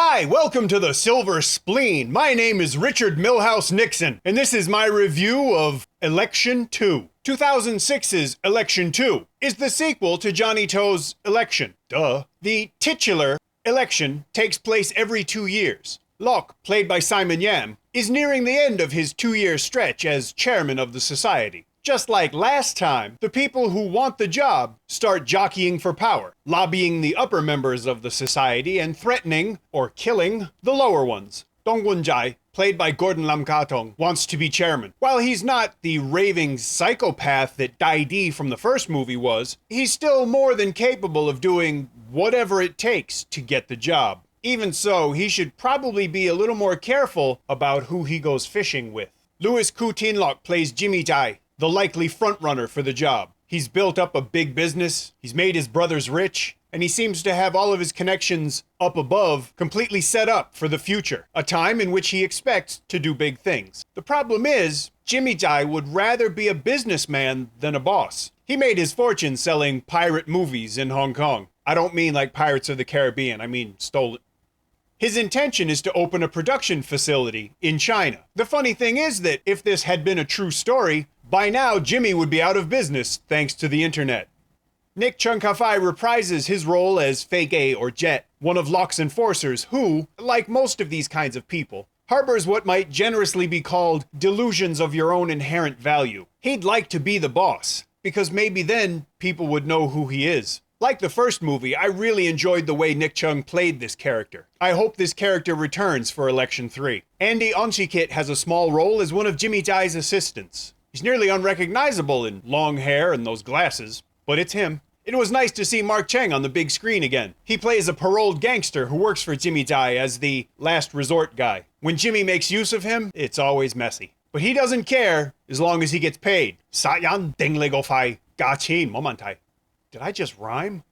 Hi, welcome to the Silver Spleen. My name is Richard Milhouse Nixon, and this is my review of Election 2. 2006's Election 2 is the sequel to Johnny To's Election. Duh. The titular election takes place every 2 years. Locke, played by Simon Yam, is nearing the end of his 2-year stretch as chairman of the society. Just like last time, the people who want the job start jockeying for power, lobbying the upper members of the society and threatening, or killing, the lower ones. Dong Won-jai, played by Gordon Lam Ka-tong, wants to be chairman. While he's not the raving psychopath that Dai-Di from the first movie was, he's still more than capable of doing whatever it takes to get the job. Even so, he should probably be a little more careful about who he goes fishing with. Louis Koo Tin-lok plays Jimmy Jai, the likely frontrunner for the job. He's built up a big business, he's made his brothers rich, and he seems to have all of his connections up above completely set up for the future, a time in which he expects to do big things. The problem is, Jimmy Jai would rather be a businessman than a boss. He made his fortune selling pirate movies in Hong Kong. I don't mean like Pirates of the Caribbean, I mean stolen. His intention is to open a production facility in China. The funny thing is that if this had been a true story, by now Jimmy would be out of business thanks to the internet. Nick Chung Ka-fai reprises his role as Fake A or Jet, one of Locke's enforcers who, like most of these kinds of people, harbors what might generously be called delusions of your own inherent value. He'd like to be the boss, because maybe then people would know who he is. Like the first movie, I really enjoyed the way Nick Chung played this character. I hope this character returns for Election 3. Andy Onchikit has a small role as one of Jimmy Jai's assistants. He's nearly unrecognizable in long hair and those glasses, but it's him. It was nice to see Mark Cheng on the big screen again. He plays a paroled gangster who works for Jimmy Jai as the last resort guy. When Jimmy makes use of him, it's always messy. But he doesn't care as long as he gets paid. Sayan ding lego fai ga chin momantai. Did I just rhyme?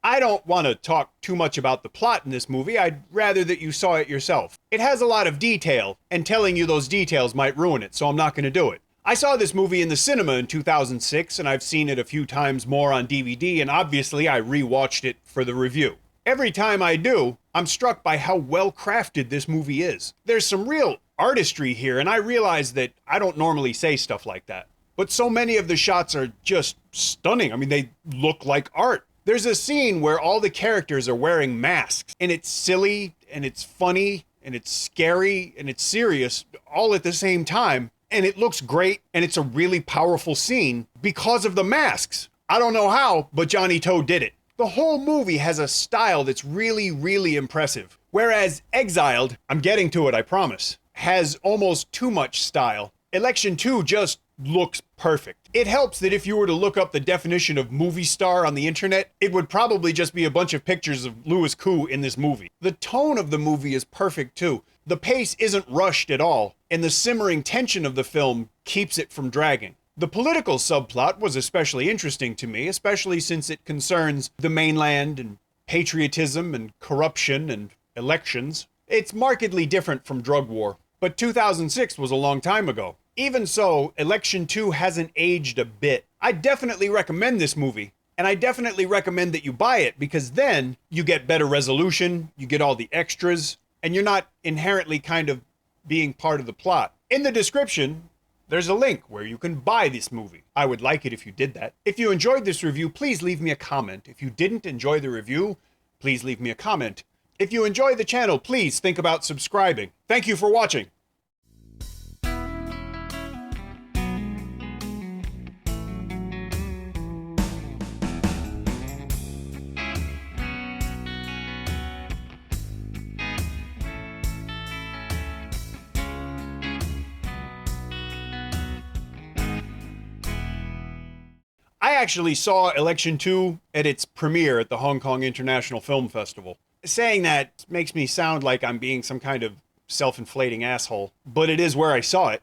I don't want to talk too much about the plot in this movie. I'd rather that you saw it yourself. It has a lot of detail, and telling you those details might ruin it, so I'm not going to do it. I saw this movie in the cinema in 2006, and I've seen it a few times more on DVD, and obviously I rewatched it for the review. Every time I do, I'm struck by how well crafted this movie is. There's some real artistry here, and I realize that I don't normally say stuff like that. But so many of the shots are just stunning. I mean, they look like art. There's a scene where all the characters are wearing masks, and it's silly, and it's funny, and it's scary, and it's serious, all at the same time. And it looks great, and it's a really powerful scene because of the masks. I don't know how, but Johnny To did it. The whole movie has a style that's really, really impressive. Whereas Exiled, I'm getting to it, I promise, has almost too much style. Election 2 just looks perfect. It helps that if you were to look up the definition of movie star on the internet, it would probably just be a bunch of pictures of Louis Koo in this movie. The tone of the movie is perfect too. The pace isn't rushed at all, and the simmering tension of the film keeps it from dragging. The political subplot was especially interesting to me, especially since it concerns the mainland and patriotism and corruption and elections. It's markedly different from drug war, but 2006 was a long time ago. Even so, Election 2 hasn't aged a bit. I definitely recommend this movie, and I definitely recommend that you buy it because then you get better resolution, you get all the extras, and you're not inherently kind of being part of the plot. In the description, there's a link where you can buy this movie. I would like it if you did that. If you enjoyed this review, please leave me a comment. If you didn't enjoy the review, please leave me a comment. If you enjoy the channel, please think about subscribing. Thank you for watching. I actually saw Election 2 at its premiere at the Hong Kong International Film Festival. Saying that makes me sound like I'm being some kind of self-inflating asshole, but it is where I saw it.